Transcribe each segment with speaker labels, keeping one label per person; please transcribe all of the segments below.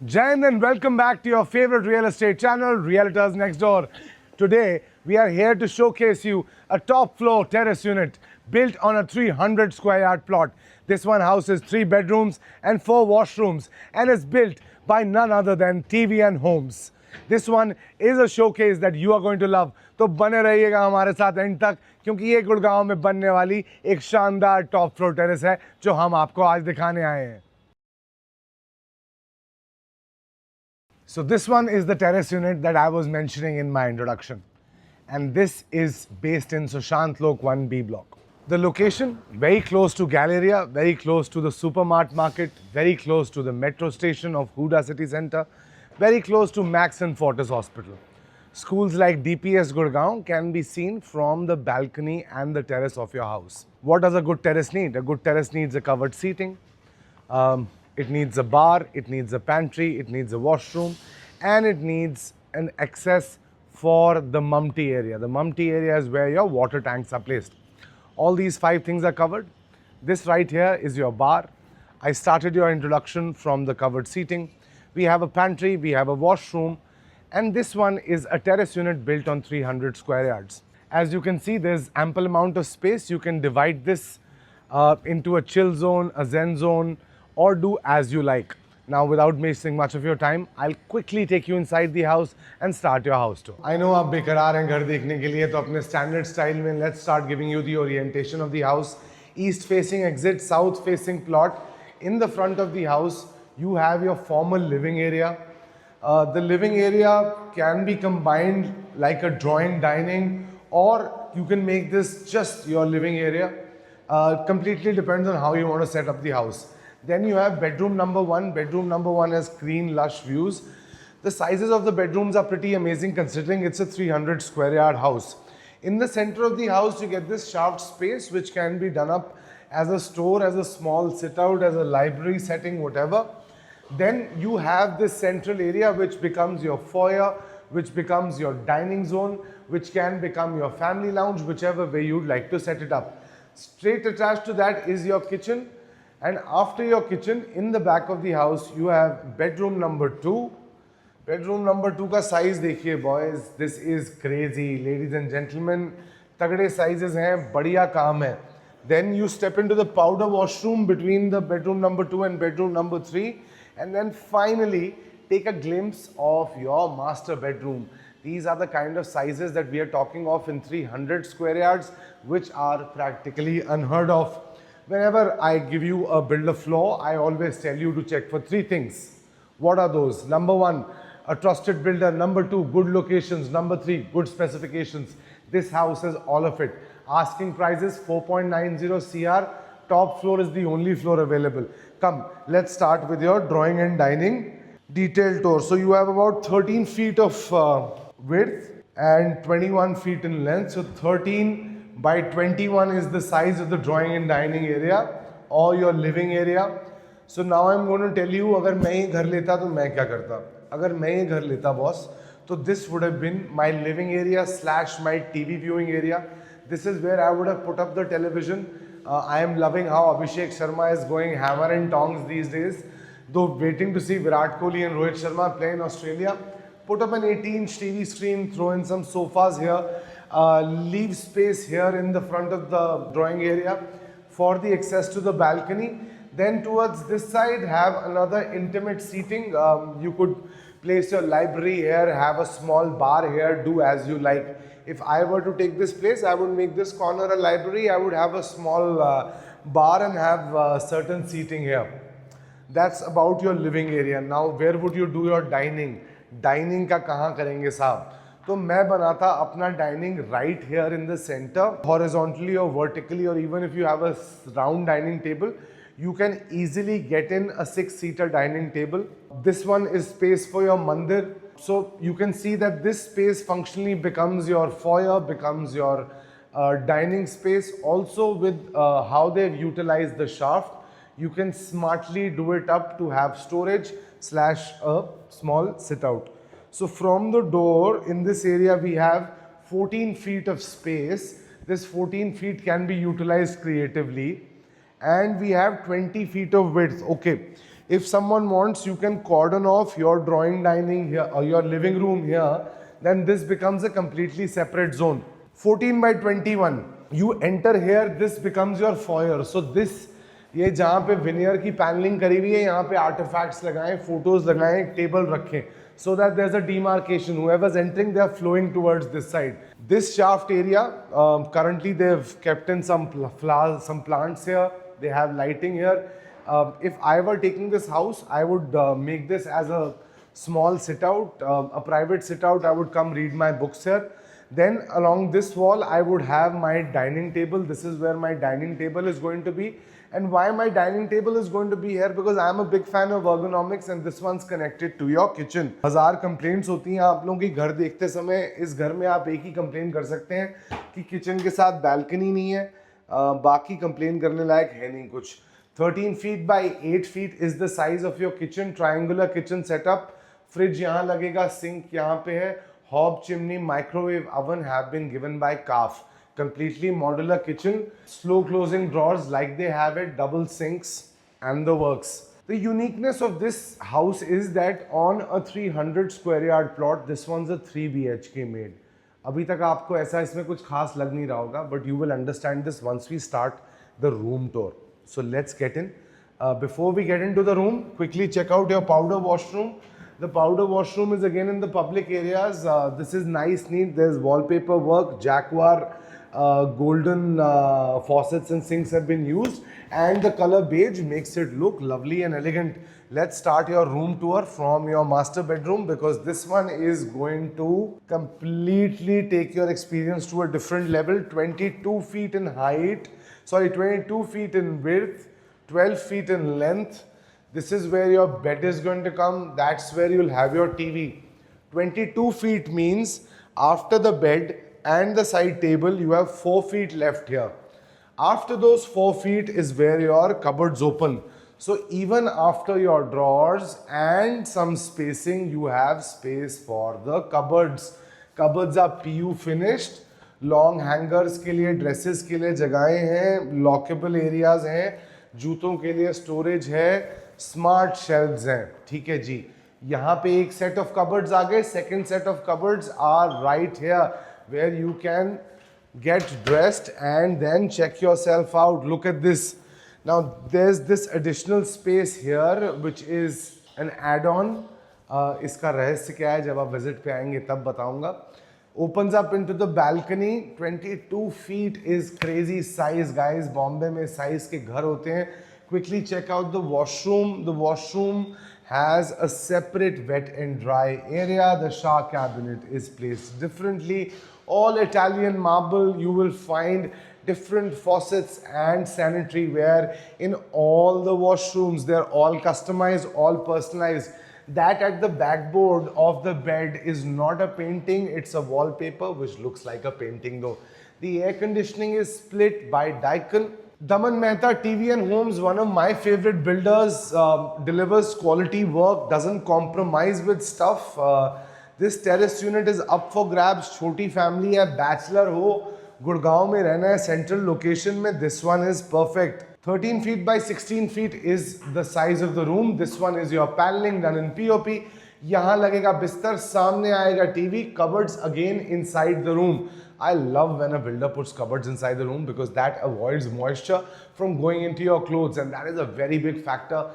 Speaker 1: Jain and welcome back to your favorite real estate channel, Realtors Next Door. Today, we are here to showcase you a top floor terrace unit built on a 300 square yard plot. This one houses 3 bedrooms and 4 washrooms and is built by none other than TVN Homes. This one is a showcase that you are going to love. तो बने रहिएगा हमारे साथ and तक क्योंकि ये गुड़गांव में बनने वाली एक शानदार टॉप फ्लोर टेरेस है जो हम आपको आज दिखाने आए हैं. So this one is the terrace unit that I was mentioning in my introduction. And this is based in Sushant Lok 1B block. The location, very close to Galleria, very close to the Supermart market, very close to the metro station of Huda City Centre, very close to Max and Fortis Hospital. Schools like DPS Gurgaon can be seen from the balcony and the terrace of your house. What does a good terrace need? A good terrace needs a covered seating. It needs a bar, it needs a pantry, it needs a washroom, and it needs an access for the mumty area. The mumty area is where your water tanks are placed. All these 5 things are covered. This right here is your bar. I started your introduction from the covered seating. We have a pantry, we have a washroom, and this one is a terrace unit built on 300 square yards. As you can see, there's ample amount of space. You can divide this into a chill zone, a zen zone, or do as you like. Now, without wasting much of your time, I'll quickly take you inside the house and start your house tour. I know आप बेकरार हैं घर देखने के लिए, तो अपने standard style में let's start giving you the orientation of the house. East facing exit, south facing plot. In the front of the house, you have your formal living area. The living area can be combined like a drawing dining, or you can make this just your living area. Completely depends on how you want to set up the house. Then you have bedroom number 1. Bedroom number 1 has clean, lush views. The sizes of the bedrooms are pretty amazing considering it's a 300 square yard house. In the center of the house, you get this shaft space which can be done up as a store, as a small sit out, as a library setting, whatever. Then you have this central area which becomes your foyer, which becomes your dining zone, which can become your family lounge, whichever way you'd like to set it up. Straight attached to that is your kitchen. And after your kitchen, in the back of the house, you have bedroom number 2. Bedroom number 2 का size देखिए boys, this is crazy, ladies and gentlemen. तगड़े sizes हैं, बढ़िया काम है. Then you step into the powder washroom between the bedroom number 2 and bedroom number 3. And then finally, take a glimpse of your master bedroom. These are the kind of sizes that we are talking of in 300 square yards, which are practically unheard of. Whenever I give you a builder floor, I always tell you to check for 3 things. What are those? Number 1, a trusted builder. Number 2, good locations. Number 3, good specifications. This house has all of it. Asking prices 4.90 CR. Top floor is the only floor available. Come, let's start with your drawing and dining detailed tour. So you have about 13 feet of width and 21 feet in length. So 13 by 21 is the size of the drawing and dining area or your living area. So now I'm going to tell you, अगर मैं ये घर लेता तो मैं क्या करता. अगर मैं ये घर लेता boss, तो this would have been my living area slash my TV viewing area. This is where I would have put up the television. I am loving how Abhishek Sharma is going hammer and tongs these days. Though waiting to see Virat Kohli and Rohit Sharma play in Australia. Put up an 18-inch TV screen, throw in some sofas here. Leave space here in the front of the drawing area for the access to the balcony. Then towards this side have another intimate seating. You could place your library here, have a small bar here, do as you like. If I were to take this place, I would make this corner a library. I would have a small bar and have certain seating here. That's about your living area. Now, where would you do your dining? Dining का कहाँ करेंगे साहब? तो मैं बनाता अपना dining right here in the center, horizontally or vertically, or even if you have a round dining table, you can easily get in a 6-seater dining table. This one is space for your mandir. So you can see that this space functionally becomes your foyer, becomes your dining space. Also with how they've utilized the shaft, you can smartly do it up to have storage slash a small sit out. So from the door in this area we have 14 feet of space. This 14 feet can be utilized creatively. And we have 20 feet of width. Okay, If someone wants, you can cordon off your drawing dining here or your living room here, then this becomes a completely separate zone. 14 by 21, you enter here, this becomes your foyer. So this, ये जहाँ पे veneer की panelling करी हुई है, यहाँ पे artefacts लगाएं, फोटोज लगाएं, टेबल रखें, so that there's a demarcation. Whoever's entering, they're flowing towards this side. This shaft area, currently they've kept in some flowers, some plants here. They have lighting here. If I were taking this house, I would make this as a small sit out, a private sit out. I would come read my books here. Then along this wall, I would have my dining table. This is where my dining table is going to be. And why my dining table is going to be here? Because I am a big fan of ergonomics and this one's connected to your kitchen. 1000 complaints होती हैं आप लोगों की घर देखते समय. इस घर में आप एक ही complain कर सकते हैं कि किचन के साथ balcony नहीं है. बाकी complain करने लायक है नहीं कुछ. 13 feet by 8 feet is the size of your kitchen. Triangular kitchen setup. Fridge यहाँ लगेगा, sink यहाँ पे है. Hob, chimney, microwave, oven have been given by CAF. Completely modular kitchen, slow closing drawers like they have it, double sinks and the works. The uniqueness of this house is that on a 300 square yard plot, this one's a 3 BHK made. अभी तक आपको ऐसा इसमें कुछ खास लग नहीं रहा होगा, but you will understand this once we start the room tour. So let's get in. Before we get into the room, quickly check out your powder washroom. The powder washroom is again in the public areas. This is nice, neat. There's wallpaper work, Jaguar. Golden faucets and sinks have been used and the color beige makes it look lovely and elegant. Let's start your room tour from your master bedroom because this one is going to completely take your experience to a different level. 22 feet in height, 22 feet in width, 12 feet in length. This is where your bed is going to come. That's where you'll have your TV. 22 feet means after the bed and the side table, you have 4 feet left here. After those 4 feet is where your cupboards open. So even after your drawers and some spacing, you have space for the cupboards. Cupboards are PU finished. Long hangers के लिए, dresses के लिए जगहें हैं, lockable areas हैं, जूतों के लिए storage है, smart shelves हैं. ठीक है जी. यहाँ पे एक set of cupboards आ गए. Second set of cupboards are right here, where you can get dressed and then check yourself out. Look at this. Now there's this additional space here which is an add-on. इसका रहस्य क्या है जब आप visit पे आएंगे तब बताऊंगा. Opens up into the balcony. 22 feet is crazy size, guys. Bombay में size के घर होते हैं. Quickly check out the washroom. The washroom has a separate wet and dry area. The shower cabinet is placed differently. All Italian marble. You will find different faucets and sanitary ware in all the washrooms. They're all customized, all personalized. That at the backboard of the bed is not a painting, it's a wallpaper which looks like a painting though. The air conditioning is split by Daikin. Daman Mehta TV and Homes, one of my favorite builders, delivers quality work, doesn't compromise with stuff. This terrace unit is up for grabs. Choti family hai, bachelor ho, Gurgaon mein rehna hai, central location mein, this one is perfect. 13 feet by 16 feet is the size of the room. This one is your paneling done in POP. यहाँ लगेगा बिस्तर, सामने आएगा TV, cupboards again inside the room. I love when a builder puts cupboards inside the room because that avoids moisture from going into your clothes, and that is a very big factor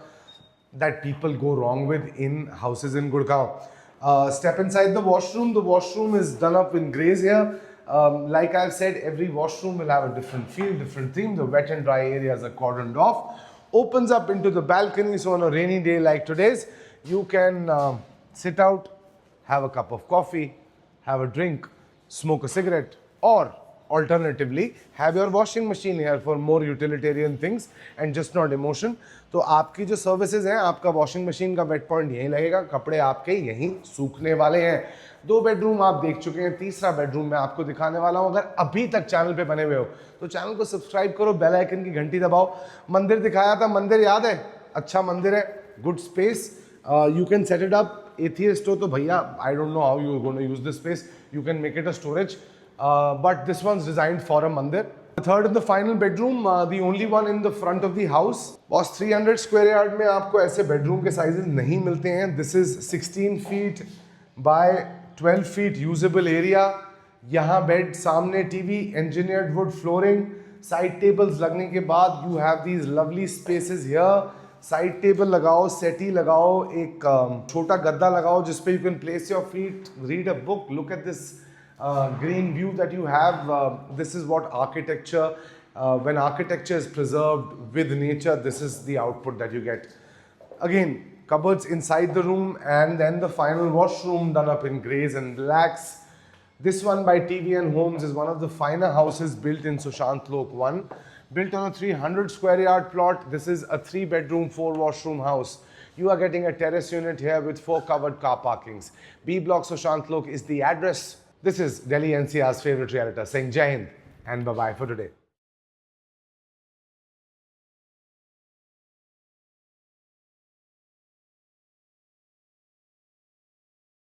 Speaker 1: that people go wrong with in houses in Gurgaon. Step inside the washroom. The washroom is done up in grays here. Like I've said, every washroom will have a different feel, different theme. The wet and dry areas are cordoned off. Opens up into the balcony, so on a rainy day like today's, you can sit out, have a cup of coffee, have a drink, smoke a cigarette, or alternatively, have your washing machine here for more utilitarian things and just not emotion. तो आपकी जो services हैं, आपका washing machine का wait point यहीं लगेगा, कपड़े आपके यहीं सूखने वाले हैं. 2 बेडरूम आप देख चुके हैं, तीसरा बेडरूम मैं आपको दिखाने वाला हूं. अगर अभी तक चैनल पे बने हुए हो तो चैनल को सब्सक्राइब करो, बेल आइकन की घंटी दबाओ. मंदिर दिखाया था, मंदिर याद है? अच्छा मंदिर है, good space. You can set it up. Atheist हो तो भैया, I don't know how you are going to use this space. You can make it a storage, but this one is designed for a mandir. The third and the final bedroom, the only one in the front of the house. Boss 300 square yard में आपको ऐसे bedroom के sizes नहीं मिलते हैं. This is 16 feet by 12 feet usable area. यहाँ bed, सामने TV, engineered wood flooring, side tables लगने के बाद you have these lovely spaces here. Side table लगाओ, settee लगाओ, एक छोटा गद्दा लगाओ जिसपे you can place your feet, read a book, look at this green view that you have. This is what architecture, when architecture is preserved with nature, this is the output that you get. Again, cupboards inside the room, and then the final washroom done up in greys and blacks. This one by TVN Homes is one of the finer houses built in Sushant Lok 1. Built on a 300 square yard plot. This is a 3-bedroom, 4-washroom house. You are getting a terrace unit here with 4 covered car parkings. B Block Sushant Lok is the address. This is Delhi NCR's favorite realtor saying Jai Hind and bye-bye for today.